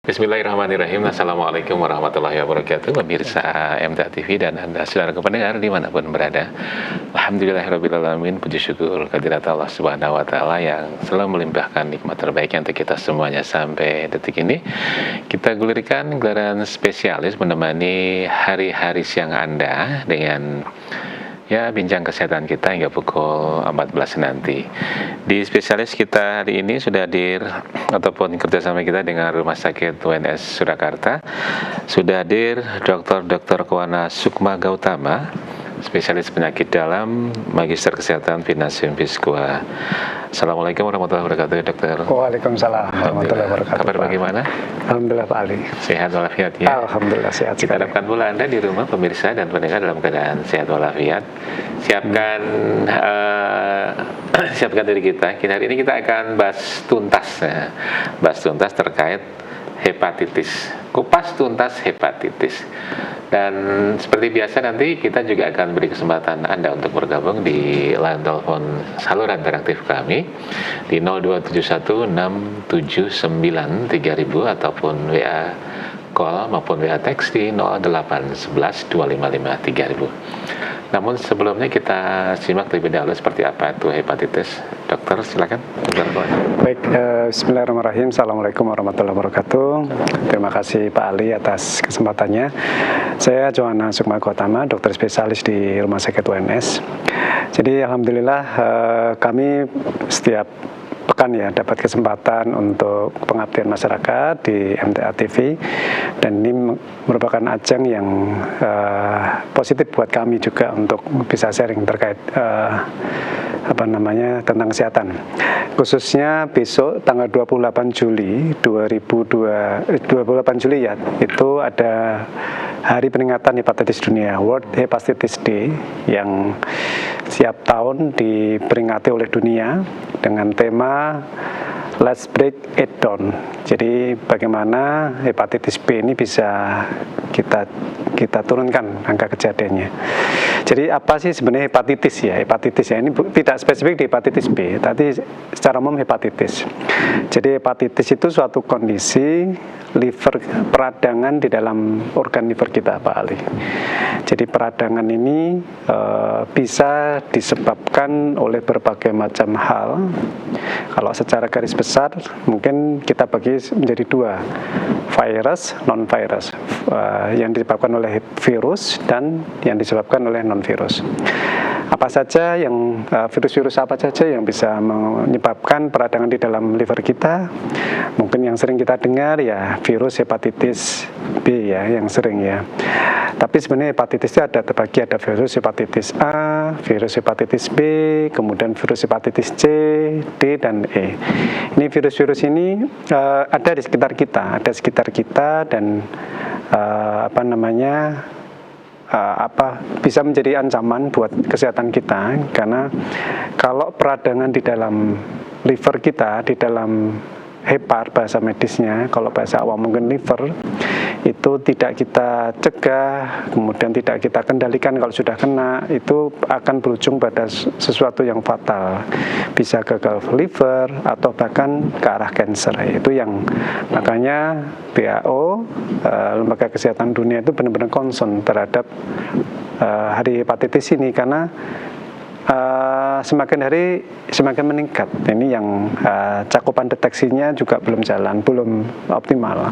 Bismillahirrahmanirrahim. Assalamualaikum warahmatullahi wabarakatuh. Pemirsa MTA TV dan Anda saudara pendengar dimanapun berada. Alhamdulillahirrahmanirrahim. Puji syukur kehadirat Allah Subhanahu wa Ta'ala yang selalu melimpahkan nikmat terbaiknya untuk kita semuanya sampai detik ini. Kita gulirkan gelaran spesialis menemani hari-hari siang Anda dengan bincang kesehatan kita hingga pukul 14 nanti. Di spesialis kita hari ini sudah hadir ataupun kerjasama kita dengan Rumah Sakit UNS Surakarta. Sudah hadir Dr. Kowana Sukma Gautama, spesialis penyakit dalam, Magister Kesehatan Finasium Fiskua. Assalamualaikum warahmatullahi wabarakatuh, dokter. Waalaikumsalam warahmatullahi wabarakatuh. Kabar bagaimana? Alhamdulillah Pak Ali. Sehat walafiat ya? Alhamdulillah sehat. Kita harapkan pula Anda di rumah, pemirsa dan pendengar dalam keadaan sehat walafiat. Siapkan diri kita. Hari ini kita akan bahas tuntas terkait hepatitis. Kupas tuntas hepatitis. Dan seperti biasa nanti kita juga akan beri kesempatan Anda untuk bergabung di line telepon saluran interaktif kami di 02716793000 ataupun WA call maupun WA teks di 08112553000. Namun sebelumnya kita simak terlebih dahulu seperti apa itu hepatitis. Dokter silakan. Baik, bismillahirrahmanirrahim. Assalamualaikum warahmatullahi wabarakatuh. Terima kasih Pak Ali atas kesempatannya. Saya Kowana Sukma Gautama, dokter spesialis di Rumah Sakit UNS. Jadi alhamdulillah kami setiap pekan dapat kesempatan untuk pengabdian masyarakat di MTA TV, dan ini merupakan ajang yang positif buat kami juga untuk bisa sharing terkait tentang kesehatan. Khususnya besok tanggal 28 Juli itu ada Hari Peringatan Hepatitis Dunia, World Hepatitis Day, yang setiap tahun diperingati oleh dunia dengan tema Let's Break It Down. Jadi bagaimana hepatitis B ini bisa kita turunkan angka kejadiannya. Jadi apa sih sebenarnya hepatitis ya? Hepatitis ya, ini tidak spesifik di hepatitis B, tapi secara umum hepatitis. Jadi hepatitis itu suatu kondisi liver, peradangan di dalam organ liver kita, Pak Ali. Jadi peradangan ini bisa disebabkan oleh berbagai macam hal. Kalau secara garis besar mungkin kita bagi menjadi dua, virus, non-virus, yang disebabkan oleh virus dan yang disebabkan oleh non-virus. Apa saja yang virus-virus apa saja yang bisa menyebabkan peradangan di dalam liver kita? Mungkin yang sering kita dengar ya virus hepatitis B ya, yang sering ya. Tapi sebenarnya hepatitis itu ada terbagi, ada virus hepatitis A, virus hepatitis B, kemudian virus hepatitis C, D, dan E. Ini virus-virus ini ada di sekitar kita, dan bisa menjadi ancaman buat kesehatan kita, karena kalau peradangan di dalam liver kita, di dalam hepar bahasa medisnya, kalau bahasa awam mungkin liver, itu tidak kita cegah, kemudian tidak kita kendalikan, kalau sudah kena itu akan berujung pada sesuatu yang fatal, bisa gagal liver atau bahkan ke arah kanker. Itu yang makanya WHO, Lembaga Kesehatan Dunia, itu benar-benar concern terhadap hari hepatitis ini, karena semakin hari semakin meningkat. Ini yang cakupan deteksinya juga belum optimal.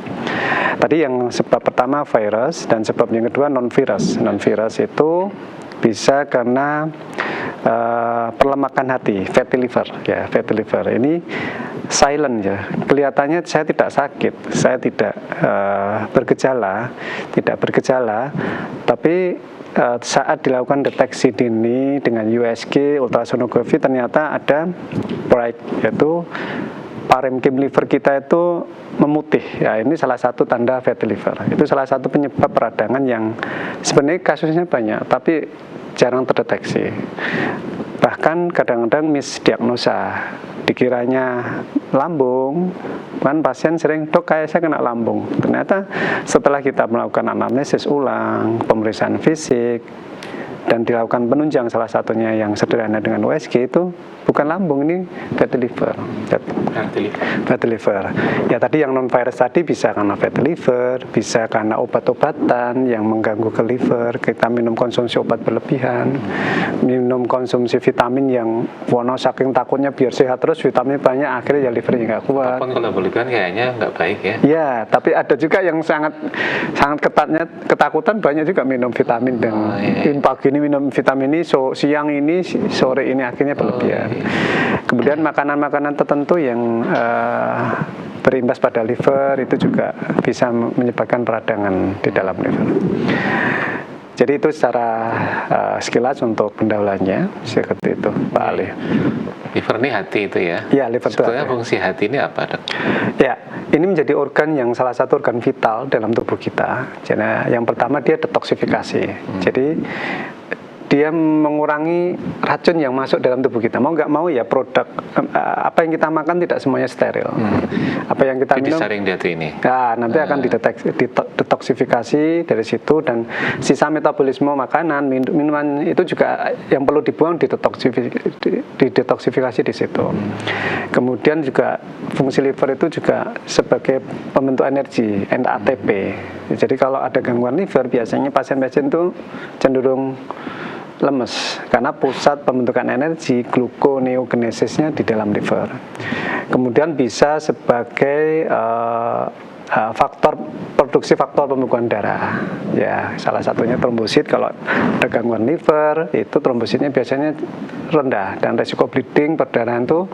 Tadi yang sebab pertama virus, dan sebab yang kedua non-virus. Non-virus itu bisa karena perlemakan hati, fatty liver ya. Fatty liver ini silent ya, kelihatannya saya tidak sakit, saya tidak bergejala, tapi saat dilakukan deteksi dini dengan USG, ultrasonografi, ternyata ada break, yaitu parenkim liver kita itu memutih. Ya, ini salah satu tanda fatty liver. Itu salah satu penyebab peradangan yang sebenarnya kasusnya banyak, tapi jarang terdeteksi. Bahkan kadang-kadang misdiagnosa, dikiranya lambung, kan pasien sering, dok kayak saya kena lambung. Ternyata setelah kita melakukan anamnesis ulang, pemeriksaan fisik, dan dilakukan penunjang salah satunya yang sederhana dengan USG, itu bukan lambung, ini fatty liver. Fatty liver. Ya tadi yang non virus tadi bisa karena fatty liver, bisa karena obat-obatan yang mengganggu ke liver, kita minum konsumsi obat berlebihan, minum konsumsi vitamin yang wono saking takutnya biar sehat terus vitamin banyak akhirnya ya livernya nggak kuat. Apapun kalau berlebihan kayaknya nggak baik ya. Ya, tapi ada juga yang sangat ketakutan banyak juga minum vitamin dan pagi ini minum vitamin ini, siang ini, sore ini akhirnya berlebihan. Kemudian makanan-makanan tertentu yang berimbas pada liver itu juga bisa menyebabkan peradangan di dalam liver. Jadi itu secara sekilas untuk pendahuluannya seperti itu, Pak Ali. Liver ini hati itu ya? Ya, liver itu. Sebetulnya fungsi hati ini apa, Dok? Ya, ini menjadi organ yang salah satu organ vital dalam tubuh kita. Jadi yang pertama dia detoksifikasi. Jadi dia mengurangi racun yang masuk dalam tubuh kita. Mau nggak mau ya produk apa yang kita makan tidak semuanya steril. Apa yang kita minum disaring dia tuh ini. Nah, nanti akan detoksifikasi dari situ, dan sisa metabolisme makanan, minuman itu juga yang perlu dibuang didetoksifikasi di situ. Kemudian juga fungsi liver itu juga sebagai pembentuk energi, ATP. Jadi kalau ada gangguan liver biasanya pasien-pasien itu cenderung lemes karena pusat pembentukan energi gluconeogenesisnya di dalam liver. Kemudian bisa sebagai produksi faktor pembekuan darah. Ya, salah satunya trombosit. Kalau ada gangguan liver, itu trombositnya biasanya rendah dan resiko bleeding perdarahan itu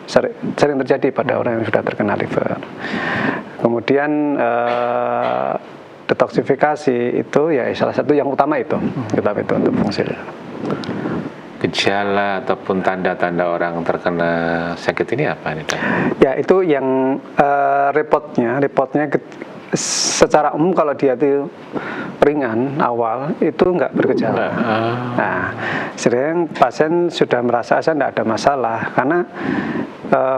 sering terjadi pada orang yang sudah terkena liver. Kemudian detoksifikasi itu ya salah satu yang utama itu untuk fungsi. Gejala ataupun tanda-tanda orang terkena sakit ini apa nih, Pak? Ya itu yang repotnya secara umum kalau dia itu ringan awal itu nggak bergejala. Nah, sering pasien sudah merasa saya tidak ada masalah karena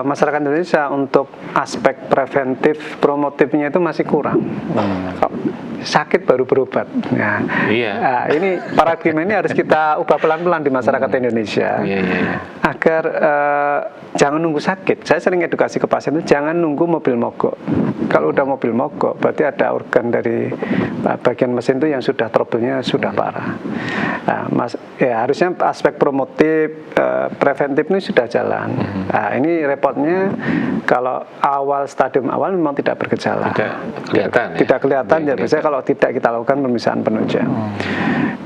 masyarakat Indonesia untuk aspek preventif promotifnya itu masih kurang. Sakit baru berobat. Nah, nah, ini paradigma ini harus kita ubah pelan-pelan di masyarakat Indonesia agar jangan nunggu sakit. Saya sering edukasi ke pasien itu jangan nunggu mobil mogok. Kalau udah mobil mogok berarti ada organ dari bagian mesin itu yang sudah trouble-nya sudah parah. Nah, harusnya aspek promotif preventif ini sudah jalan. Nah, ini repotnya kalau stadium awal memang tidak bergejala. Tidak kelihatan ya. Biasanya kalau tidak kita lakukan pemeriksaan penunjang.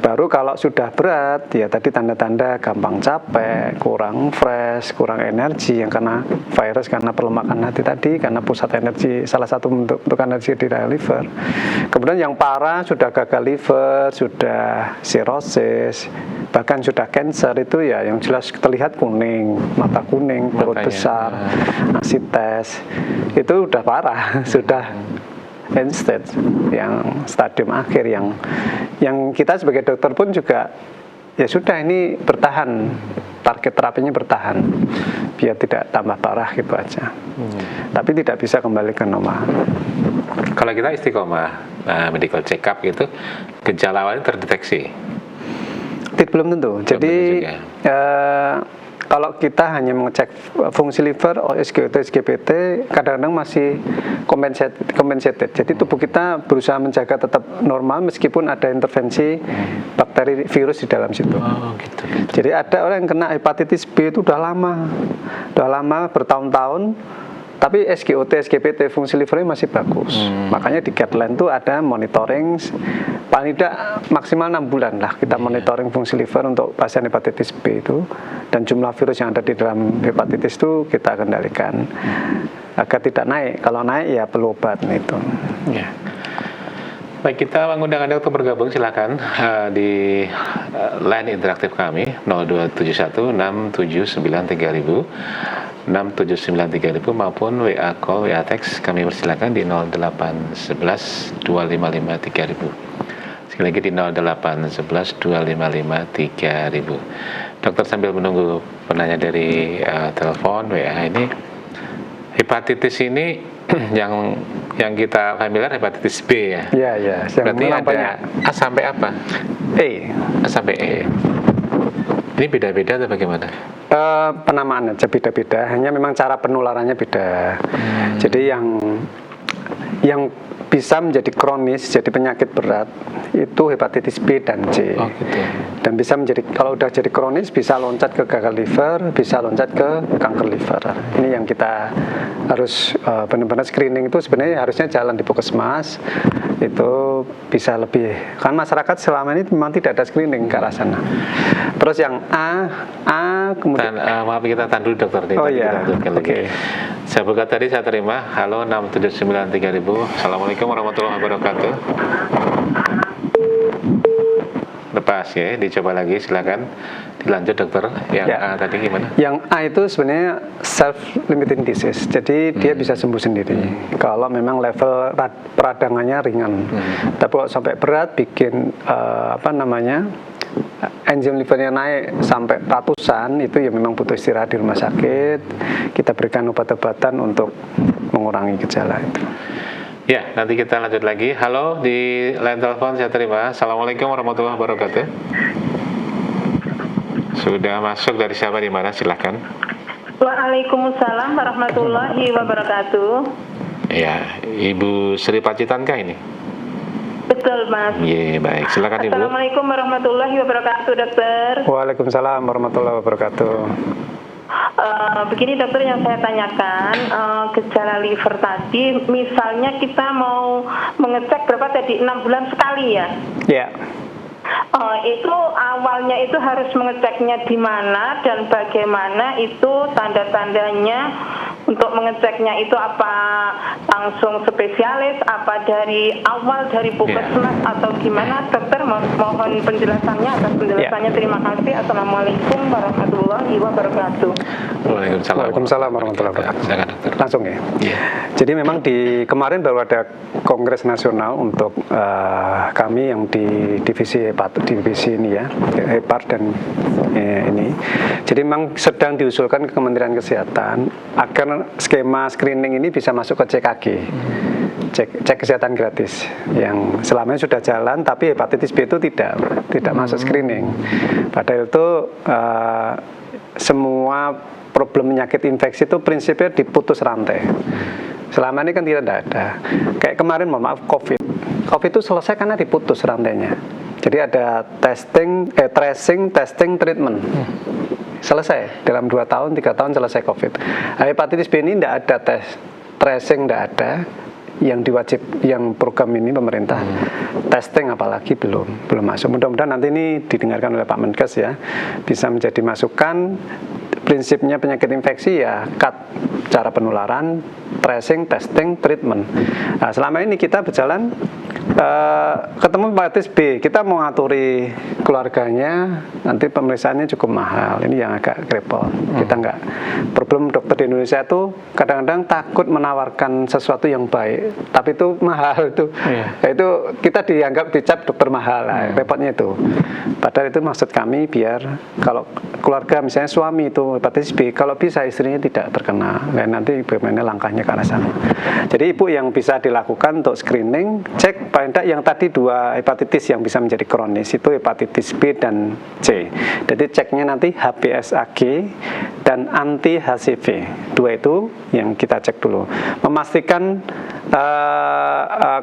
Baru kalau sudah berat ya tadi tanda-tanda gampang capek, kurang fresh, kurang energi yang karena virus, karena pelemakan hati tadi, karena pusat energi salah satu bentuk energi di dalam liver. Kemudian yang parah sudah gagal liver, sudah sirosis, bahkan sudah cancer itu ya yang jelas terlihat kuning, mata kuning, perut besar, asites, itu udah parah, sudah end stage, yang stadium akhir yang kita sebagai dokter pun juga ya sudah ini bertahan, target terapinya bertahan biar tidak tambah parah gitu aja. Tapi tidak bisa kembali ke normal. Kalau kita istiqomah medical check up gitu, gejala awalnya terdeteksi? Belum tentu. Jadi kalau kita hanya mengecek fungsi liver, SGOT, SGPT, kadang-kadang masih compensated. Jadi tubuh kita berusaha menjaga tetap normal meskipun ada intervensi bakteri virus di dalam situ. Gitu. Jadi ada orang yang kena hepatitis B itu udah lama bertahun-tahun, tapi SGOT, SGPT fungsi livernya masih bagus. Makanya di guideline itu ada monitoring paling tidak maksimal 6 bulan lah kita monitoring fungsi liver untuk pasien hepatitis B itu, dan jumlah virus yang ada di dalam hepatitis itu kita kendalikan agar tidak naik. Kalau naik ya perlu obat itu. Baik, kita mengundang Anda untuk bergabung, silakan di line interaktif kami 02716793.000 6793000 maupun WA call, WA text kami persilakan di 08112553.000. Sekali lagi di 08112553.000. Dokter, sambil menunggu penanya dari telepon WA ini, hepatitis ini yang kita familiar hepatitis B ya? Iya. Berarti ada A sampai apa? A sampai E. Ini beda-beda atau bagaimana? Penamaan aja beda-beda, hanya memang cara penularannya beda. Jadi yang bisa menjadi kronis, jadi penyakit berat itu hepatitis B dan C. Oh, gitu. Dan bisa menjadi, kalau udah jadi kronis bisa loncat ke gagal liver, bisa loncat ke kanker liver. Ini yang kita harus benar-benar screening. Itu sebenarnya harusnya jalan di puskesmas, itu bisa lebih, kan masyarakat selama ini memang tidak ada screening ke arah sana. Terus yang A kemudian Maaf, kita tahan dulu dokter. Oh Tadi iya, kita lanjutkan lagi. oke. Saya buka tadi, saya terima. Halo 6793000. Assalamualaikum warahmatullahi wabarakatuh. Lepas ya, dicoba lagi, silakan dilanjut dokter. Yang Ya. A tadi gimana? Yang A itu sebenarnya self-limiting disease, jadi dia bisa sembuh sendiri kalau memang level peradangannya ringan. Tapi kalau sampai berat, bikin enzim livernya naik sampai ratusan, itu ya memang butuh istirahat di rumah sakit. Kita berikan obat-obatan untuk mengurangi gejala itu. Ya, nanti kita lanjut lagi. Halo, di line telepon saya terima. Assalamualaikum warahmatullahi wabarakatuh. Sudah masuk, dari siapa, di mana? Silahkan. Waalaikumsalam warahmatullahi wabarakatuh. Ya, Ibu Sri Pacitankah ini? Betul, Mas. Iya, baik. Silakan Ibu. Assalamualaikum warahmatullahi wabarakatuh, dokter. Waalaikumsalam warahmatullahi wabarakatuh. Begini dokter, yang saya tanyakan, gejala liver tadi, misalnya kita mau mengecek berapa tadi, 6 bulan sekali ya? Ya. Itu awalnya itu harus mengeceknya di mana dan bagaimana, itu tanda-tandanya untuk mengeceknya itu apa langsung spesialis, apa dari awal dari puskesmas atau gimana, dokter? Mohon penjelasannya, atas penjelasannya. Terima kasih. Assalamualaikum warahmatullahi wabarakatuh. Waalaikumsalam warahmatullahi wabarakatuh. Silakan dokter. Langsung ya. Iya. Jadi memang di kemarin baru ada kongres nasional untuk kami yang di divisi ini ya, Hepar dan ini. Jadi memang sedang diusulkan ke Kementerian Kesehatan agar skema screening ini bisa masuk ke CKG. Cek kesehatan gratis yang selama ini sudah jalan, tapi hepatitis B itu tidak masuk screening. Padahal itu semua problem penyakit infeksi itu prinsipnya diputus rantai. Selama ini kan tidak ada. Kayak kemarin, mohon maaf, COVID itu selesai karena diputus rantainya. Jadi ada tracing, testing, treatment. Selesai dalam 2 tahun, 3 tahun selesai COVID. Nah, hepatitis B ini tidak ada tes, tracing tidak ada. Yang program ini pemerintah, testing apalagi belum masuk. Mudah-mudahan nanti ini didengarkan oleh Pak Menkes ya, bisa menjadi masukan. Prinsipnya penyakit infeksi ya cut cara penularan, tracing, testing, treatment. Nah, selama ini kita berjalan ketemu hepatitis B, kita mau ngaturi keluarganya, nanti pemeriksaannya cukup mahal. Ini yang agak repot. Kita nggak, problem dokter di Indonesia itu kadang-kadang takut menawarkan sesuatu yang baik, tapi itu mahal itu. Nah, itu kita dianggap dicap dokter mahal. Nah, repotnya itu. Padahal itu maksud kami biar kalau keluarga misalnya suami itu hepatitis B, kalau bisa istrinya tidak terkena. Nah, nanti bagaimana langkahnya ke arah sana. Jadi ibu yang bisa dilakukan untuk screening, cek paling tidak yang tadi 2 hepatitis yang bisa menjadi kronis itu hepatitis B dan C. Jadi ceknya nanti HBsAg dan anti HCV. 2 itu yang kita cek dulu. Memastikan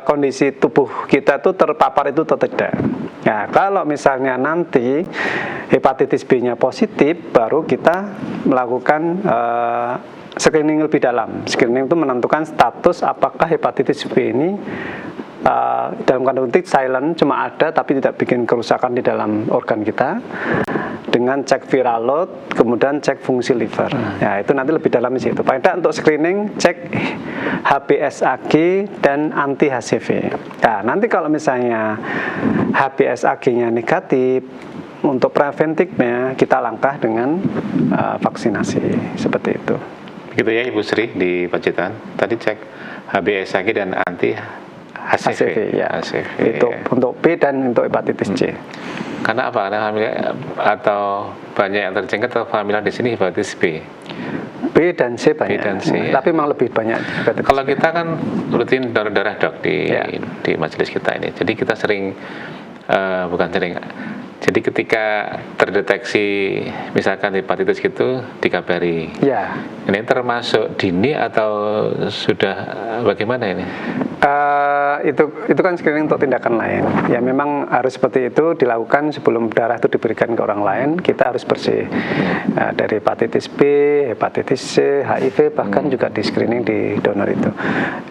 kondisi tubuh kita itu terpapar itu atau tidak. Nah, kalau misalnya nanti hepatitis B-nya positif, baru kita melakukan screening lebih dalam. Screening itu menentukan status apakah hepatitis B ini dalam tanda kutip silent, cuma ada tapi tidak bikin kerusakan di dalam organ kita, dengan cek viral load, kemudian cek fungsi liver. Ya, itu nanti lebih dalam di situ. Pada untuk screening cek HBsAg dan anti HCV. Nah, nanti kalau misalnya HBsAg-nya negatif, untuk preventifnya kita langkah dengan vaksinasi seperti itu. Begitu ya Ibu Sri di Pacitan. Tadi cek HBsAg dan anti HCV. Ya. HCV. Itu untuk B dan untuk hepatitis C. Karena apa? Karena familiar atau banyak yang terjangkit atau familiar di sini hepatitis B. B dan C banyak. B dan C. Tapi memang lebih banyak hepatitis Kalau B. kita kan rutin darah dok di majelis kita ini. Jadi kita sering Jadi ketika terdeteksi misalkan hepatitis gitu dikabari. Ya. Ini termasuk dini atau sudah bagaimana ini? Itu kan screening untuk tindakan lain. Ya memang harus seperti itu dilakukan sebelum darah itu diberikan ke orang lain. Kita harus bersih dari hepatitis B, hepatitis C, HIV, bahkan juga di screening di donor itu.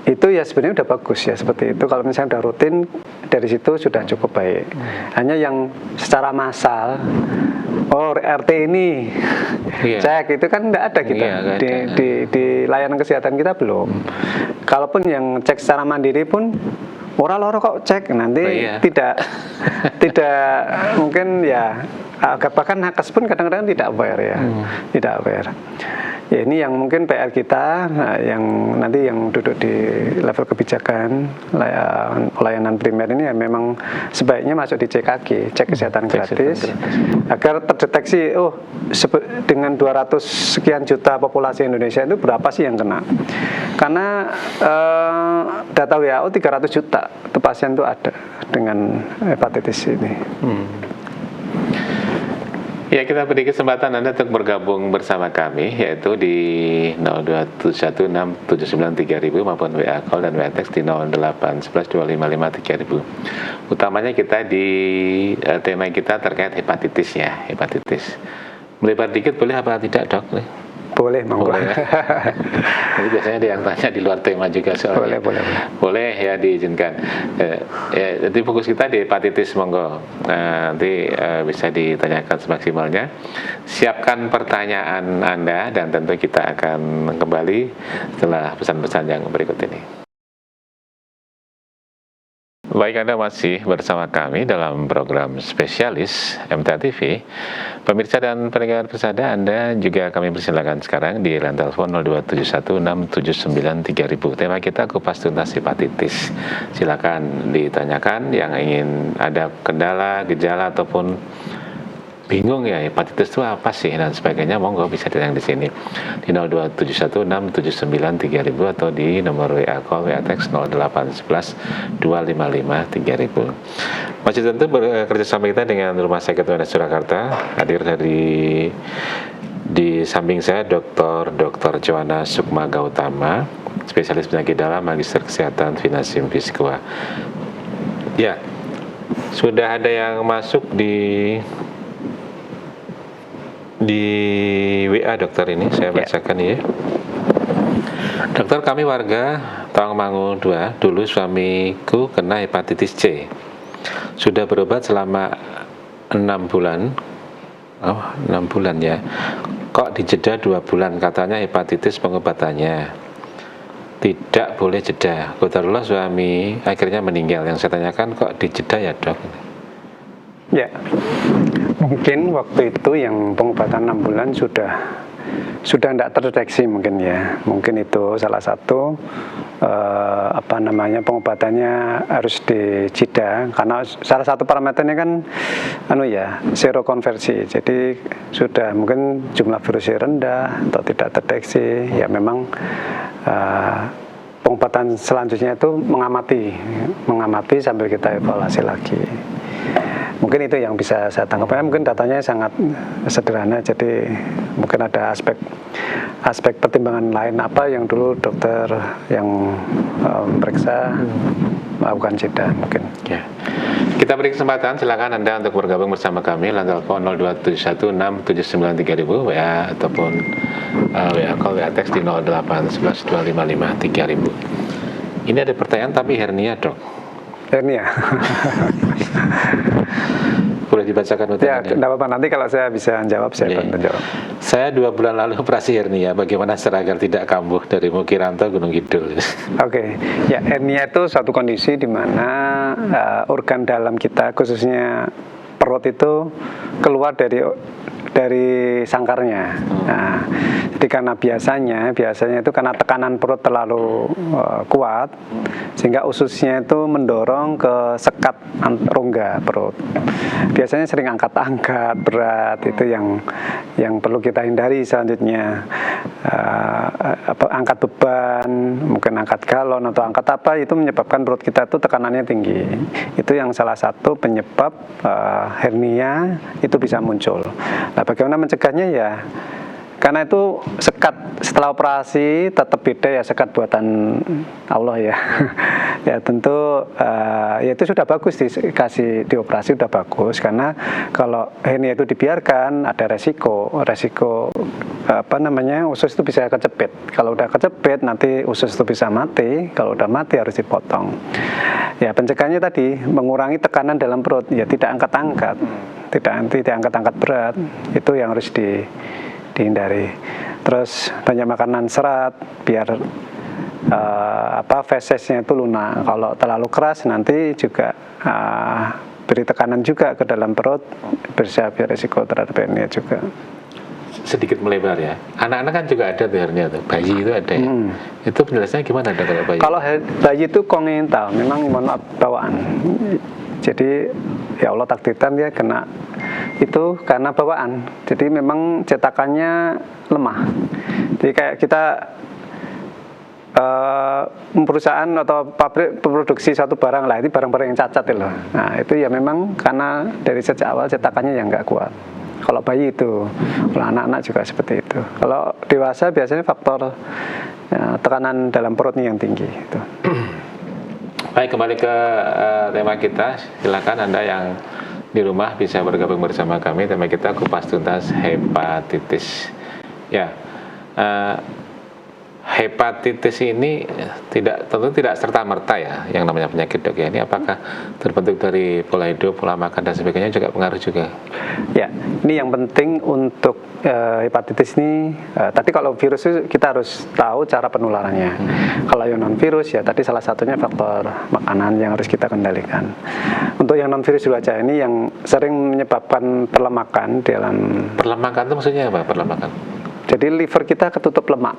Itu ya sebenarnya udah bagus ya seperti itu. Kalau misalnya udah rutin dari situ sudah cukup baik. Hanya yang secara massal, RT ini cek itu kan enggak ada kita di layanan kesehatan kita belum. Kalaupun yang cek secara mandiri pun orang loro kok cek nanti tidak mungkin ya bahkan nakes pun kadang-kadang tidak aware ya, tidak aware. Ya ini yang mungkin PR kita, yang nanti yang duduk di level kebijakan layanan primer ini ya memang sebaiknya masuk di CKG, cek kesehatan gratis, agar terdeteksi dengan 200 sekian juta populasi Indonesia itu berapa sih yang kena. Karena data WHO 300 juta itu pasien itu ada dengan hepatitis ini. Ya, kita beri kesempatan Anda untuk bergabung bersama kami, yaitu di 02716793000 maupun WA call dan WA text di 08112553.000. Utamanya kita di tema kita terkait hepatitis ya, hepatitis. Melebar dikit boleh apa tidak, Dok? Boleh, monggo. Jadi biasanya ada yang tanya di luar tema juga soalnya. Boleh ya, diizinkan. Jadi fokus kita di hepatitis, monggo. Nanti bisa ditanyakan semaksimalnya. Siapkan pertanyaan Anda dan tentu kita akan kembali setelah pesan-pesan yang berikut ini. Baik, Anda masih bersama kami dalam program spesialis MTA TV. Pemirsa dan pendengar persada, Anda juga kami persilakan sekarang di line telepon 02716793000. Tema kita kupas tuntas hepatitis. Silakan ditanyakan yang ingin ada kendala, gejala ataupun bingung ya hepatitis itu apa sih dan sebagainya, monggo bisa datang di sini di 02716793000 atau di nomor WA call WA text 08112553.000. Masih tentu bekerja sama kita dengan Rumah Sakit UNS Surakarta. Hadir di samping saya Dr. Joanna Sukma Gautama, spesialis penyakit dalam, Magister Kesehatan Finasim Fisikwa. Ya, sudah ada yang masuk di WA dokter ini, saya bacakan ya. Dokter, kami warga Tawangmangu 2, dulu suamiku kena hepatitis C. Sudah berobat selama 6 bulan. 6 bulan ya. Kok dijeda 2 bulan, katanya hepatitis pengobatannya tidak boleh jeda. Qadarullah suami akhirnya meninggal. Yang saya tanyakan, kok dijeda ya, Dok? Ya. Mungkin waktu itu yang pengobatan 6 bulan sudah tidak terdeteksi mungkin ya. Mungkin itu salah satu pengobatannya harus dijeda karena salah satu parameternya kan serokonversi. Jadi sudah mungkin jumlah virusnya rendah atau tidak terdeteksi. Ya memang pengobatan selanjutnya itu mengamati sambil kita evaluasi lagi. Mungkin itu yang bisa saya tangkap. Mungkin datanya sangat sederhana, jadi mungkin ada aspek pertimbangan lain apa yang dulu dokter yang meriksa melakukan jeda mungkin. Ya. Kita beri kesempatan, silakan Anda untuk bergabung bersama kami. Lantai telepon 02716793000 WA ataupun WA call WA teks di 08112553.000. Ini ada pertanyaan tapi hernia, Dok. Hernia. Boleh dibacakan ya, tidak apa-apa, nanti kalau saya bisa jawab saya akan menjawab. Saya 2 bulan lalu operasi hernia, bagaimana cara agar tidak kambuh dari Mukiranto Gunung Kidul? Oke. Ya, hernia itu suatu kondisi di mana organ dalam kita khususnya perut itu keluar dari sangkarnya. Nah, jadi karena biasanya itu karena tekanan perut terlalu kuat, sehingga ususnya itu mendorong ke sekat rongga perut. Biasanya sering angkat-angkat berat, itu yang perlu kita hindari selanjutnya. Angkat beban, mungkin angkat galon atau angkat apa, itu menyebabkan perut kita itu tekanannya tinggi. Itu yang salah satu penyebab hernia itu bisa muncul. Nah, bagaimana mencegahnya ya? Karena itu sekat setelah operasi tetap beda ya, sekat buatan Allah ya. Ya tentu ya itu sudah bagus dikasih dioperasi, sudah bagus, karena kalau hernia itu dibiarkan ada resiko usus itu bisa kecepit. Kalau udah kecepit nanti usus itu bisa mati. Kalau udah mati harus dipotong. Ya pencegahannya tadi mengurangi tekanan dalam perut, ya tidak angkat-angkat, tidak angkat-angkat berat, itu yang harus dihindari. Terus banyak makanan serat biar fesesnya itu lunak. Kalau terlalu keras nanti juga beri tekanan juga ke dalam perut, bisa beresiko terhadap hernia juga. Sedikit melebar ya. Anak-anak kan juga ada tuh hernia tuh. Bayi itu ada ya. Itu penjelasannya gimana ada kalau bayi? Kalau bayi itu kongenital, memang bawaan. Jadi ya Allah takdirkan dia kena itu karena bawaan. Jadi memang cetakannya lemah. Jadi kayak kita perusahaan atau pabrik produksi satu barang lah, ini barang-barang yang cacat loh. Nah itu ya memang karena dari sejak awal cetakannya yang nggak kuat. Kalau bayi itu, kalau anak-anak juga seperti itu. Kalau dewasa biasanya faktor tekanan dalam perutnya yang tinggi. Itu. Baik, kembali ke tema kita. Silakan Anda yang di rumah bisa bergabung bersama kami. Tema kita kupas tuntas hepatitis. Ya, hepatitis ini tentu tidak serta-merta ya yang namanya penyakit, Dok ya. Ini apakah terbentuk dari pola hidup, pola makan dan sebagainya juga pengaruh juga? Ya, ini yang penting untuk hepatitis ini. Tadi kalau virus itu kita harus tahu cara penularannya. Kalau yang non virus ya tadi salah satunya faktor makanan yang harus kita kendalikan. Untuk yang non virus dulu aja, ini yang sering menyebabkan perlemakan dalam. Perlemakan itu maksudnya apa? Perlemakan? Jadi liver kita ketutup lemak.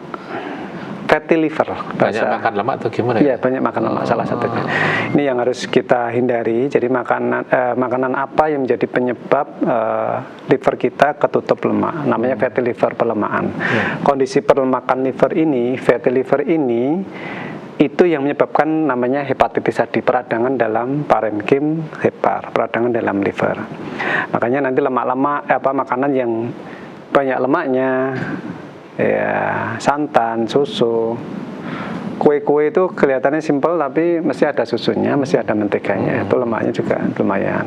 Fatty liver. Banyak makan lemak atau gimana? Iya, banyak makan lemak salah satunya. Ini yang harus kita hindari. Jadi makanan apa yang menjadi penyebab liver kita ketutup lemak? Namanya fatty liver, perlemakan. Kondisi perlemakan liver ini, fatty liver ini, itu yang menyebabkan namanya hepatitis tadi, peradangan dalam parenkim hepar, peradangan dalam liver. Makanya nanti lemak-lemak makanan yang banyak lemaknya, ya santan, susu, kue-kue itu kelihatannya simpel tapi mesti ada susunya, mesti ada menteganya. Itu lemaknya juga lumayan.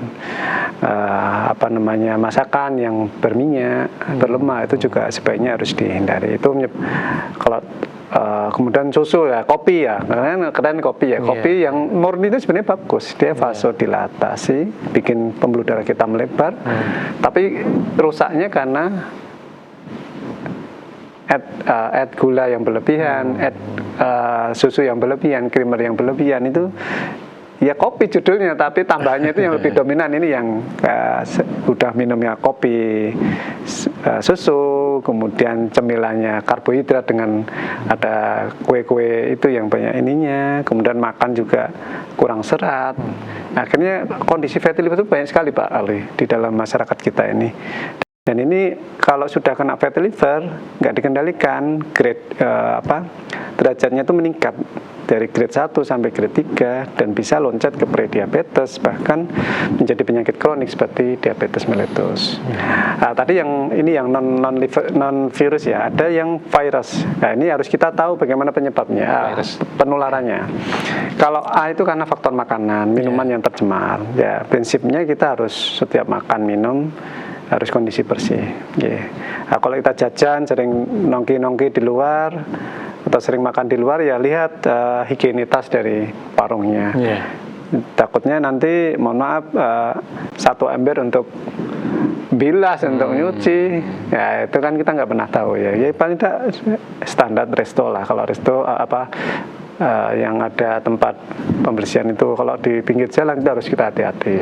Masakan yang berminyak, berlemak itu juga sebaiknya harus dihindari. Itu kalau kemudian susu ya, kopi ya, keren kopi ya. Kopi yang murni itu sebenarnya bagus, dia vasodilatasi, bikin pembuluh darah kita melebar. Tapi rusaknya karena add gula yang berlebihan, add susu yang berlebihan, creamer yang berlebihan, itu ya kopi judulnya, tapi tambahannya itu yang lebih dominan. Ini yang udah minumnya kopi, susu, kemudian cemilannya karbohidrat dengan ada kue-kue itu yang banyak ininya, kemudian makan juga kurang serat. Akhirnya kondisi fatty liver itu banyak sekali Pak Ali di dalam masyarakat kita ini. Dan ini kalau sudah kena fatty liver nggak dikendalikan, grade derajatnya itu meningkat dari grade 1 sampai grade 3 dan bisa loncat ke prediabetes, bahkan menjadi penyakit kronik seperti diabetes mellitus. Tadi yang ini yang non virus ya, ada yang virus. Nah, ini harus kita tahu bagaimana penyebabnya, penularannya. Kalau A itu karena faktor makanan, minuman yang tercemar. Ya, prinsipnya kita harus setiap makan minum harus kondisi bersih. Nah, kalau kita jajan sering nongki di luar atau sering makan di luar, ya lihat higienitas dari parungnya. Takutnya nanti mohon maaf 1 ember untuk bilas, untuk nyuci, ya itu kan kita nggak pernah tahu ya. Ya paling tidak standar resto lah. Kalau resto yang ada tempat pembersihan itu kalau di pinggir jalan kita harus hati-hati.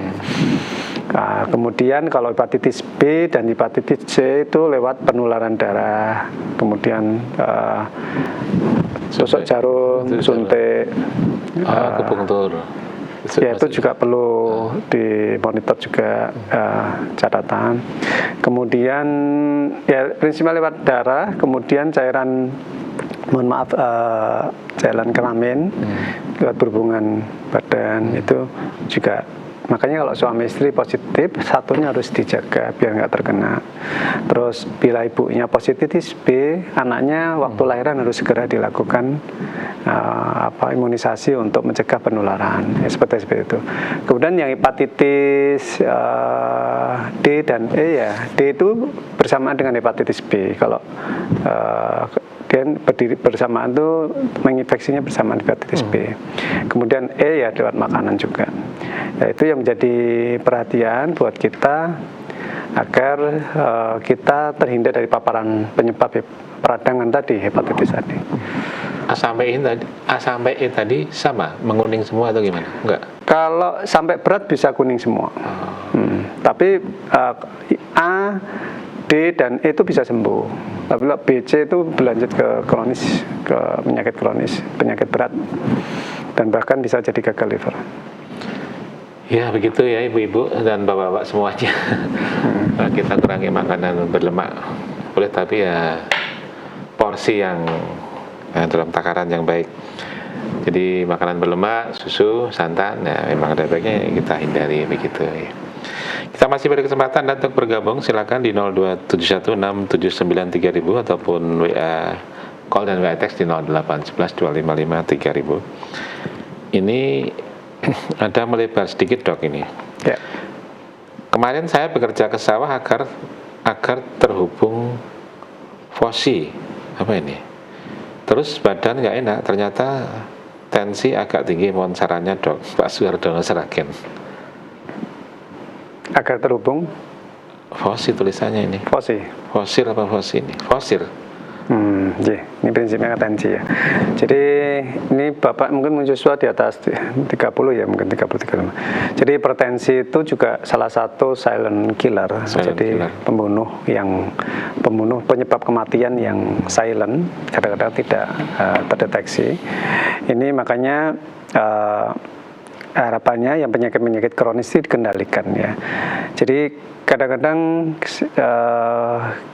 Nah, kemudian kalau hepatitis B dan hepatitis C itu lewat penularan darah, kemudian tusuk jarum, suntik, akupunktur. ya itu juga perlu dimonitor juga catatan. Kemudian ya prinsipnya lewat darah, kemudian cairan, mohon maaf, cairan kelamin lewat berhubungan badan itu juga. Makanya kalau suami istri positif, satunya harus dijaga biar nggak terkena. Terus bila ibunya positif B, anaknya waktu lahiran harus segera dilakukan imunisasi untuk mencegah penularan. Ya, seperti itu. Kemudian yang hepatitis D dan E, ya D itu bersamaan dengan hepatitis B. Kalau dan berdiri bersamaan itu menginfeksinya bersamaan hepatitis B. Kemudian E ya lewat makanan juga. Ya, itu yang menjadi perhatian buat kita agar kita terhindar dari paparan penyebab peradangan tadi, hepatitis tadi. A sampai E tadi sama, menguning semua atau gimana? Enggak. Kalau sampai berat bisa kuning semua. Tapi A, D dan E itu bisa sembuh. Apabila B, C itu berlanjut ke kronis, ke penyakit kronis, penyakit berat, dan bahkan bisa jadi gagal liver. Ya begitu ya ibu-ibu dan bapak-bapak semuanya. Kita kurangi makanan berlemak, boleh, tapi ya porsi yang dalam takaran yang baik. Jadi makanan berlemak, susu, santan, ya memang ada baiknya kita hindari begitu ya. Kita masih beri kesempatan untuk bergabung, silakan di 02716793000 ataupun WA call dan WA text di 08112553000. Ini ada melebar sedikit dok ini. Ya. Kemarin saya bekerja ke sawah agar terhubung fosi, apa ini? Terus badan nggak enak, ternyata tensi agak tinggi, mohon sarannya dok, Pak Suhardono Seragen. Agar terhubung Fosi tulisannya ini. Fosil apa fosi ini? Fosil. Ini prinsipnya tensi ya. Jadi ini Bapak mungkin menyusua di atas 30 ya, mungkin 33. Jadi hipertensi itu juga salah satu silent killer. Pembunuh penyebab kematian yang silent, kadang-kadang tidak terdeteksi. Ini makanya harapannya yang penyakit-penyakit kronis itu dikendalikan ya. Jadi kadang-kadang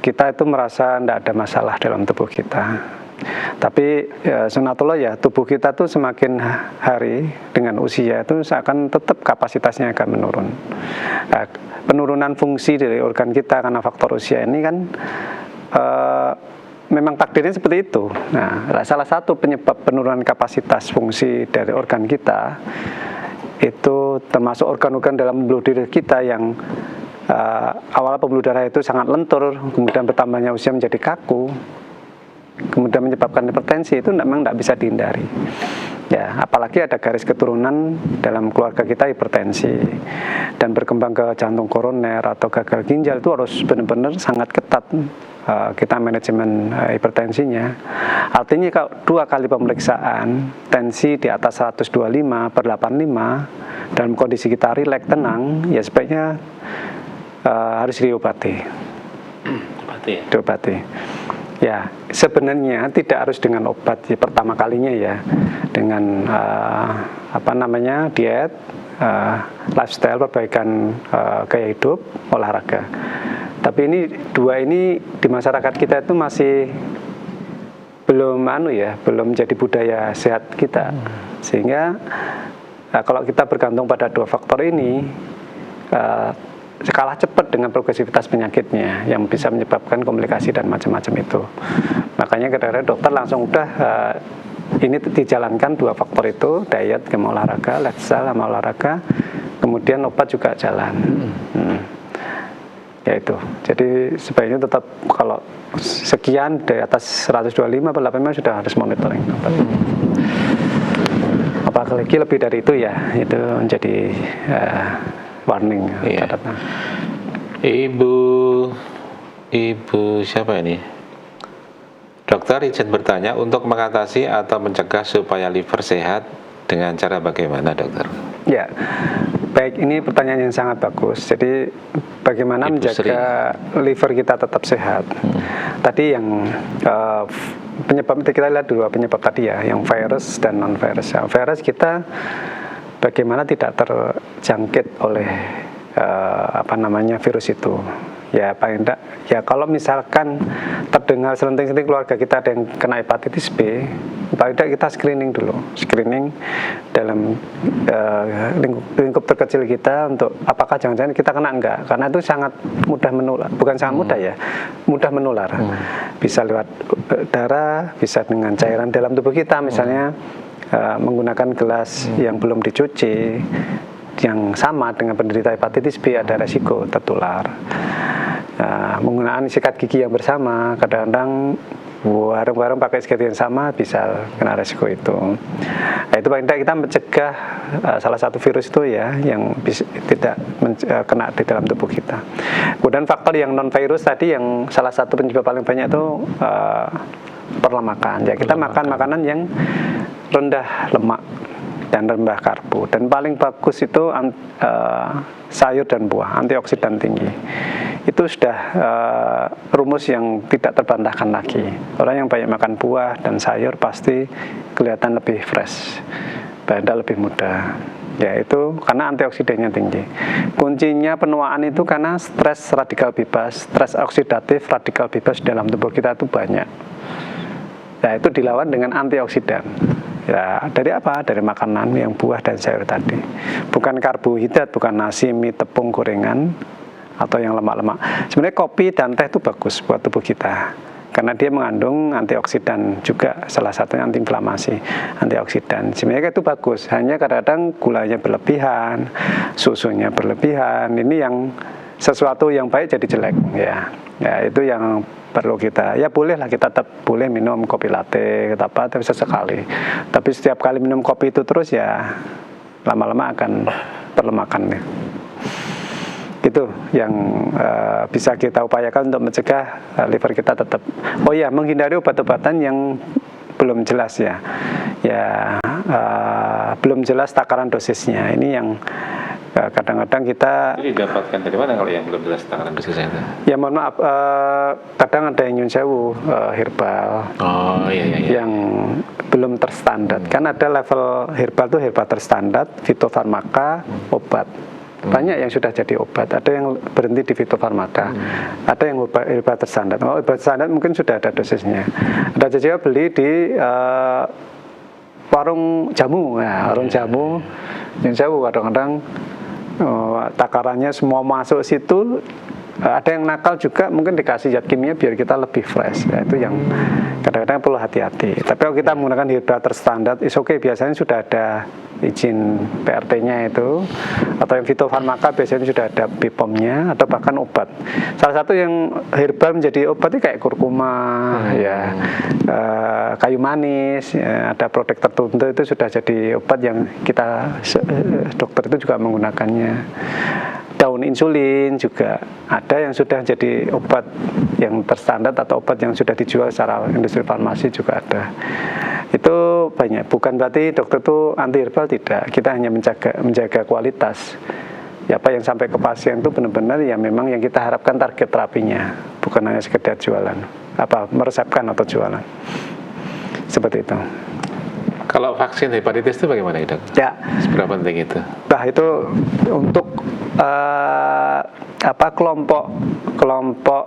kita itu merasa tidak ada masalah dalam tubuh kita. Tapi sunatullah ya, tubuh kita tuh semakin hari dengan usia itu seakan tetap kapasitasnya akan menurun. Nah, penurunan fungsi dari organ kita karena faktor usia ini kan memang takdirnya seperti itu. Nah, salah satu penyebab penurunan kapasitas fungsi dari organ kita itu termasuk organ-organ dalam pembuluh darah kita yang awal pembuluh darah itu sangat lentur, kemudian bertambahnya usia menjadi kaku, kemudian menyebabkan hipertensi, itu memang tidak bisa dihindari. Ya, apalagi ada garis keturunan dalam keluarga kita hipertensi dan berkembang ke jantung koroner atau gagal ginjal, itu harus benar-benar sangat ketat kita manajemen hipertensinya. Artinya kalau 2 kali pemeriksaan tensi di atas 125/85 dalam kondisi kita rileks, tenang, ya sebaiknya harus diobati. Diobati. Ya, sebenarnya tidak harus dengan obat ya, pertama kalinya ya, dengan diet, lifestyle, perbaikan gaya hidup, olahraga. Tapi ini dua ini di masyarakat kita itu masih belum belum jadi budaya sehat kita. Sehingga kalau kita bergantung pada 2 faktor ini, kalah cepat dengan progresivitas penyakitnya yang bisa menyebabkan komplikasi dan macam-macam itu. Makanya kadang-kadang dokter langsung udah ini dijalankan 2 faktor itu, diet sama olahraga, lifestyle sama olahraga, kemudian obat juga jalan. Ya itu. Jadi sebaiknya tetap kalau sekian di atas 125/85 sudah harus monitoring obat. Apalagi lebih dari itu ya, itu menjadi warning. Iya. Ibu siapa ini? Dokter izin bertanya, untuk mengatasi atau mencegah supaya liver sehat dengan cara bagaimana dokter? Ya, Baik, ini pertanyaan yang sangat bagus. Jadi bagaimana Ibu menjaga liver kita tetap sehat? Tadi yang penyebab, kita lihat dulu penyebab tadi ya, yang virus dan non virus. Yang virus kita bagaimana tidak terjangkit oleh virus itu. Ya paling tidak, ya kalau misalkan terdengar selenting-selenting keluarga kita ada yang kena hepatitis B, paling tidak kita screening dulu, screening dalam lingkup terkecil kita untuk apakah jangan-jangan kita kena enggak, karena itu sangat mudah menular, bukan sangat mudah ya, mudah menular, bisa lewat darah, bisa dengan cairan dalam tubuh kita, misalnya menggunakan gelas yang belum dicuci, yang sama dengan penderita hepatitis B ada resiko tertular. Menggunakan sikat gigi yang bersama, kadang-kadang warung-warung pakai sikat yang sama bisa kena resiko itu. Itu paling tidak kita mencegah salah satu virus itu ya yang tidak kena di dalam tubuh kita. Kemudian faktor yang non virus tadi yang salah satu penyebab paling banyak itu pola makan. Ya kita makan makanan yang rendah lemak dan rendah karbo, dan paling bagus itu sayur dan buah, antioksidan tinggi. Itu sudah rumus yang tidak terbantahkan lagi. Orang yang banyak makan buah dan sayur pasti kelihatan lebih fresh, badan lebih muda. Ya itu karena antioksidannya tinggi. Kuncinya penuaan itu karena stres radikal bebas, stres oksidatif radikal bebas dalam tubuh kita itu banyak. Ya itu dilawan dengan antioksidan. Ya, dari apa? Dari makanan yang buah dan sayur tadi. Bukan karbohidrat, bukan nasi, mie, tepung, gorengan, atau yang lemak-lemak. Sebenarnya kopi dan teh itu bagus buat tubuh kita. Karena dia mengandung antioksidan juga, salah satunya antiinflamasi, antioksidan. Sebenarnya itu bagus, hanya kadang-kadang gulanya berlebihan, susunya berlebihan. Ini yang sesuatu yang baik jadi jelek, ya. Ya, itu yang perlu kita, ya bolehlah kita tetap boleh minum kopi latte tapi sesekali, tapi setiap kali minum kopi itu terus ya lama-lama akan perlemakan ya. Itu yang bisa kita upayakan untuk mencegah liver kita tetap. Oh ya, menghindari obat-obatan yang belum jelas ya, belum jelas takaran dosisnya. Ini yang kadang-kadang kita. Jadi didapatkan dari mana kalau yang belum jelas takaran dosisnya itu? Ya mohon maaf, kadang ada yang nyun sewu herbal. Oh iya. Yang belum terstandar. Kan ada level herbal tuh herbal terstandar, fitofarmaka, obat. Banyak yang sudah jadi obat, ada yang berhenti di fitofarmaka, ada yang herbal terstandar. Oh, herbal terstandar mungkin sudah ada dosisnya. Ada juga beli di warung jamu, ya, warung jamu, nyun sewu kadang-kadang takarannya semua masuk situ. Ada yang nakal juga mungkin dikasih zat kimia biar kita lebih fresh. Ya, itu yang kadang-kadang perlu hati-hati. Tapi kalau kita menggunakan herbal terstandar, is okay, biasanya sudah ada izin PRT-nya itu, atau yang fitofarmaka biasanya sudah ada BPOM-nya atau bahkan obat. Salah satu yang herbal menjadi obat itu kayak kurkuma, ya, kayu manis, ya, ada produk tertentu itu sudah jadi obat yang kita dokter itu juga menggunakannya. Daun insulin juga ada yang sudah jadi obat yang terstandar atau obat yang sudah dijual secara industri farmasi juga ada. Itu banyak, bukan berarti dokter itu anti herbal, tidak. Kita hanya menjaga kualitas. Ya, apa yang sampai ke pasien itu benar-benar ya memang yang kita harapkan target terapinya, bukan hanya sekedar jualan, meresepkan atau jualan. Seperti itu. Kalau vaksin hepatitis itu bagaimana, Dok? Ya. Seberapa penting itu? Nah, itu untuk kelompok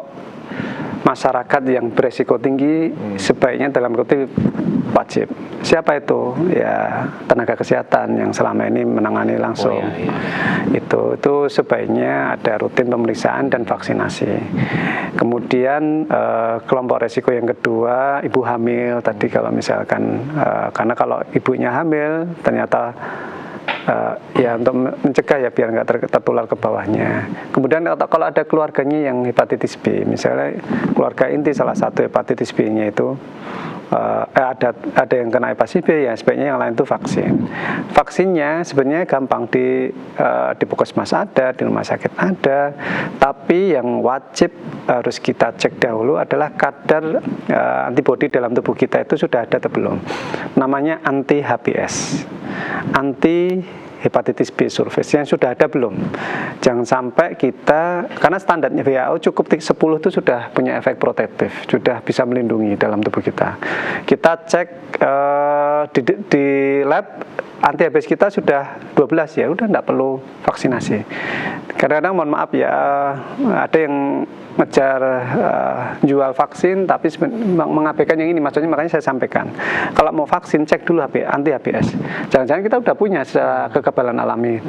masyarakat yang beresiko tinggi sebaiknya dalam kutip wajib. Siapa itu? Ya tenaga kesehatan yang selama ini menangani langsung. Oh, iya. Itu sebaiknya ada rutin pemeriksaan dan vaksinasi. Kemudian kelompok resiko yang kedua, ibu hamil tadi, kalau misalkan karena kalau ibunya hamil ternyata ya untuk mencegah ya biar nggak tertular ke bawahnya. Kemudian kalau ada keluarganya yang hepatitis B, misalnya keluarga inti salah satu hepatitis B-nya itu ada yang kena hepatitis B, ya sebaiknya yang lain itu vaksin. Vaksinnya sebenarnya gampang di puskesmas ada, di rumah sakit ada, tapi yang wajib harus kita cek dahulu adalah kadar antibodi dalam tubuh kita itu sudah ada atau belum. Namanya anti HBs, anti hepatitis B surface yang sudah ada belum. Jangan sampai kita, karena standarnya WHO cukup 10 itu sudah punya efek protektif, sudah bisa melindungi dalam tubuh kita. Kita cek di lab anti-HBs kita sudah 12, ya udah enggak perlu vaksinasi. Kadang-kadang mohon maaf ya, ada yang ngejar jual vaksin tapi mengabaikan yang ini, maksudnya makanya saya sampaikan kalau mau vaksin cek dulu anti-HBs. Jangan-jangan kita udah punya secara kekebalan alami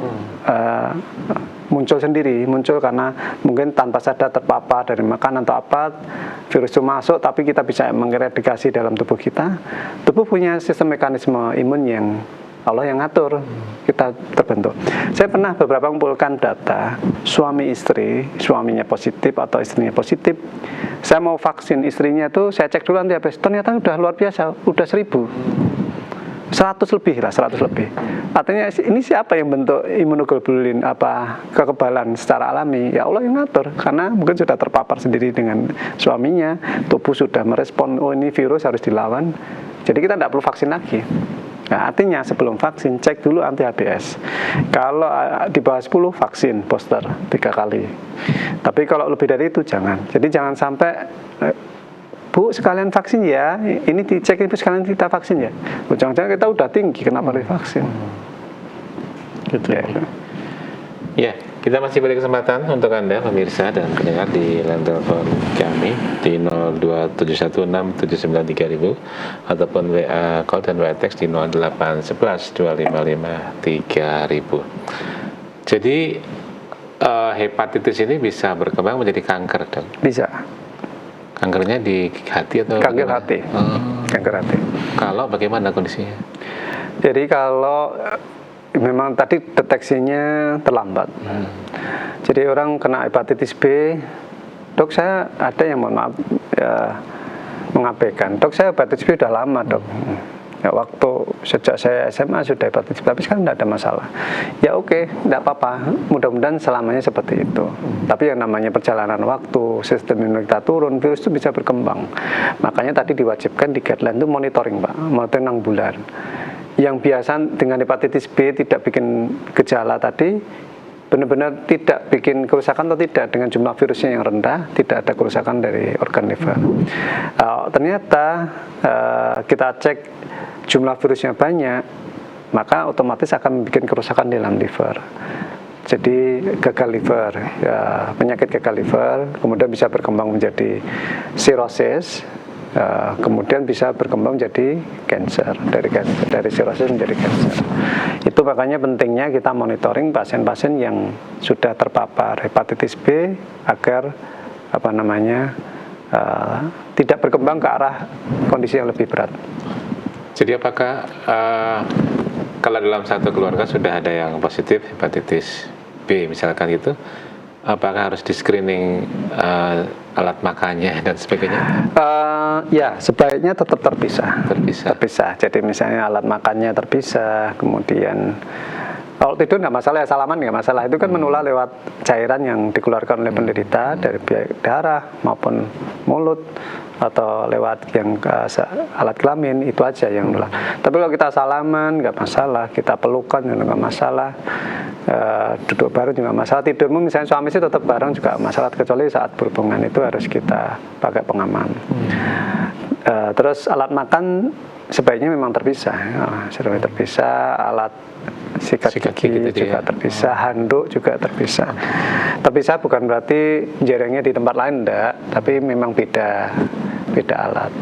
muncul sendiri, muncul karena mungkin tanpa sadar terpapar dari makanan atau apa, virus itu masuk tapi kita bisa mengeradikasi dalam tubuh kita. Tubuh punya sistem mekanisme imun yang Allah yang ngatur kita terbentuk. Saya pernah beberapa mengumpulkan data suami istri, suaminya positif atau istrinya positif. Saya mau vaksin istrinya tuh, saya cek dulu anti-HBs, ternyata udah luar biasa, udah 100 lebih lah, 100 lebih. Artinya ini siapa yang bentuk imunoglobulin kekebalan secara alami? Ya Allah yang ngatur, karena mungkin sudah terpapar sendiri dengan suaminya, tubuh sudah merespon, oh ini virus harus dilawan. Jadi kita tidak perlu vaksin lagi. Nah, artinya sebelum vaksin cek dulu anti-HBs. Kalau di bawah 10 vaksin booster 3 kali. Tapi kalau lebih dari itu jangan. Jadi jangan sampai Bu sekalian vaksin ya. Ini dicek Ibu sekalian kita vaksin ya. Jangan-jangan kita udah tinggi kenapa harus vaksin? Gitu ya. Ya, kita masih beri kesempatan untuk Anda pemirsa dan pendengar di line telepon kami di 02716793000 ataupun WA call dan WA text di 08112553000. Jadi hepatitis ini bisa berkembang menjadi kanker, Dok? Bisa. Kankernya di hati atau kanker hati? Kanker hati. Kalau bagaimana kondisinya? Jadi kalau memang tadi deteksinya terlambat. Jadi orang kena hepatitis B, dok saya ada yang mohon maaf ya, mengabaikan. Dok saya hepatitis B udah lama dok. Ya, waktu sejak saya SMA sudah hepatitis B, tapi sekarang tidak ada masalah. Ya oke, tidak apa-apa. Mudah-mudahan selamanya seperti itu. Tapi yang namanya perjalanan waktu, sistem imun kita turun, virus itu bisa berkembang. Makanya tadi diwajibkan di guideline itu monitoring Pak, monitoring 6 bulan. Yang biasa dengan hepatitis B tidak bikin gejala tadi, benar-benar tidak bikin kerusakan atau tidak, dengan jumlah virusnya yang rendah, tidak ada kerusakan dari organ liver. Ternyata kita cek jumlah virusnya banyak, maka otomatis akan bikin kerusakan di dalam liver. Jadi gagal liver, ya, penyakit gagal liver, kemudian bisa berkembang menjadi sirosis. Kemudian bisa berkembang jadi cancer, dari sirosis menjadi cancer. Itu makanya pentingnya kita monitoring pasien-pasien yang sudah terpapar hepatitis B agar tidak berkembang ke arah kondisi yang lebih berat. Jadi apakah kalau dalam satu keluarga sudah ada yang positif hepatitis B misalkan itu, apakah harus di screening alat makannya dan sebagainya? Ya, sebaiknya tetap terpisah. Jadi misalnya alat makannya terpisah, kemudian kalau tidur nggak masalah, ya salaman nggak masalah. Itu kan menular lewat cairan yang dikeluarkan oleh penderita dari darah maupun mulut atau lewat yang alat kelamin, itu aja yang menular. Tapi kalau kita salaman nggak masalah, kita pelukan juga nggak masalah, duduk bareng juga masalah, tidurmu misalnya suami sih tetap bareng juga masalah, kecuali saat berhubungan itu harus kita pakai pengaman. Terus alat makan sebaiknya memang terpisah, alat sikat gigi juga terpisah, handuk juga terpisah. Terpisah bukan berarti jaringnya di tempat lain, enggak, tapi memang beda alat.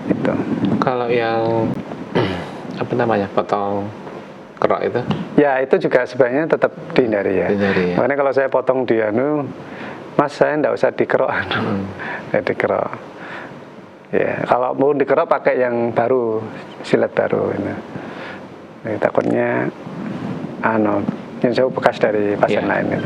Itu. Kalau yang potong kerok itu? Ya itu juga sebaiknya tetap dihindari ya. Makanya kalau saya potong dia, Mas saya enggak usah dikerok, dikerok. Ya, kalau mau dikerok pakai yang baru, silet baru. Takutnya yang jauh bekas dari pasien lain.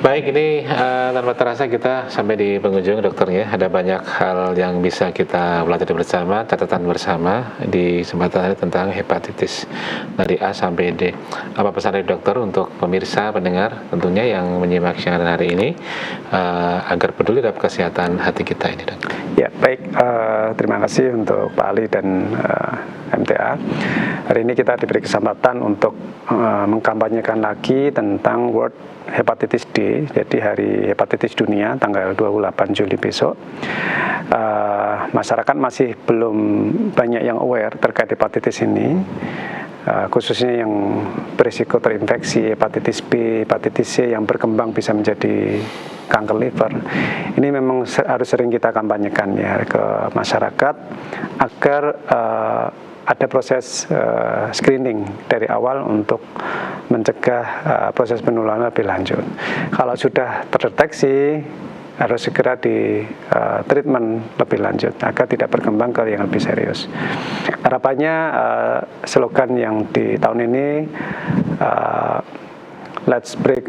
Baik, ini tanpa terasa kita sampai di penghujung dokternya. Ada banyak hal yang bisa kita pelajari bersama, catatan bersama di kesempatan hari tentang hepatitis dari A sampai D. Apa pesan dari dokter untuk pemirsa, pendengar tentunya yang menyimak siaran hari ini agar peduli terhadap kesehatan hati kita ini, dok? Ya, baik. Terima kasih untuk Pak Ali dan MTA. Hari ini kita diberi kesempatan untuk mengkampanyekan lagi tentang World Hepatitis D, jadi hari hepatitis dunia tanggal 28 Juli besok. Masyarakat masih belum banyak yang aware terkait hepatitis ini, khususnya yang berisiko terinfeksi hepatitis B, hepatitis C yang berkembang bisa menjadi kanker liver. Ini memang harus sering kita kampanyekan ya ke masyarakat agar ada proses screening dari awal untuk mencegah proses penularan lebih lanjut. Kalau sudah terdeteksi, harus segera di treatment lebih lanjut agar tidak berkembang ke yang lebih serius. Harapannya slogan yang di tahun ini let's break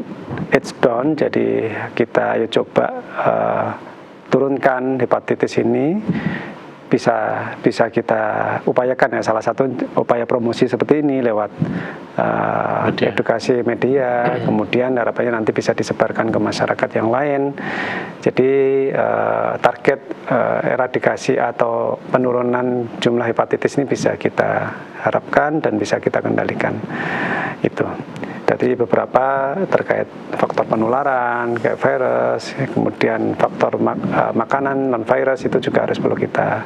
it down, jadi kita ayo coba turunkan hepatitis ini. Bisa kita upayakan ya, salah satu upaya promosi seperti ini lewat edukasi media, kemudian harapannya nanti bisa disebarkan ke masyarakat yang lain. Jadi target eradikasi atau penurunan jumlah hepatitis ini bisa kita harapkan dan bisa kita kendalikan. Itu. Jadi beberapa terkait faktor penularan, kayak virus, kemudian faktor makanan non-virus itu juga harus perlu kita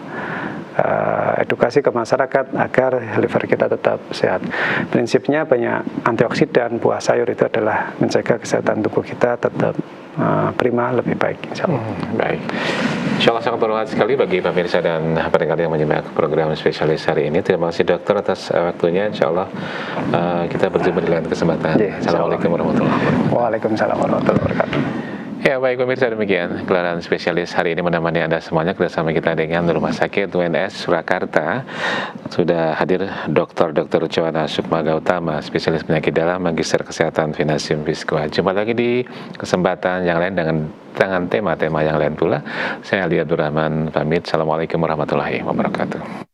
edukasi ke masyarakat agar liver kita tetap sehat. Prinsipnya banyak antioksidan, buah sayur itu adalah menjaga kesehatan tubuh kita tetap prima, lebih baik, insya Allah. Baik. Insya Allah sangat bermanfaat sekali bagi pemirsa dan pendengar yang menyimak program spesialis hari ini. Terima kasih dokter atas waktunya. Insya Allah kita berjumpa di lain kesempatan. Assalamualaikum warahmatullahi wabarakatuh. Waalaikumsalam warahmatullahi wabarakatuh. Ya, baik pemirsa, demikian gelaran spesialis hari ini menemani Anda semuanya kerjasama kita dengan Rumah Sakit UNS Surakarta. Sudah hadir Dr. Joanna Sukma Gautama, spesialis penyakit dalam, Magister Kesehatan Vinasium Viscoa. Jumpa lagi di kesempatan yang lain dengan tema-tema yang lain pula. Saya Ali Abdurrahman pamit. Assalamualaikum warahmatullahi wabarakatuh.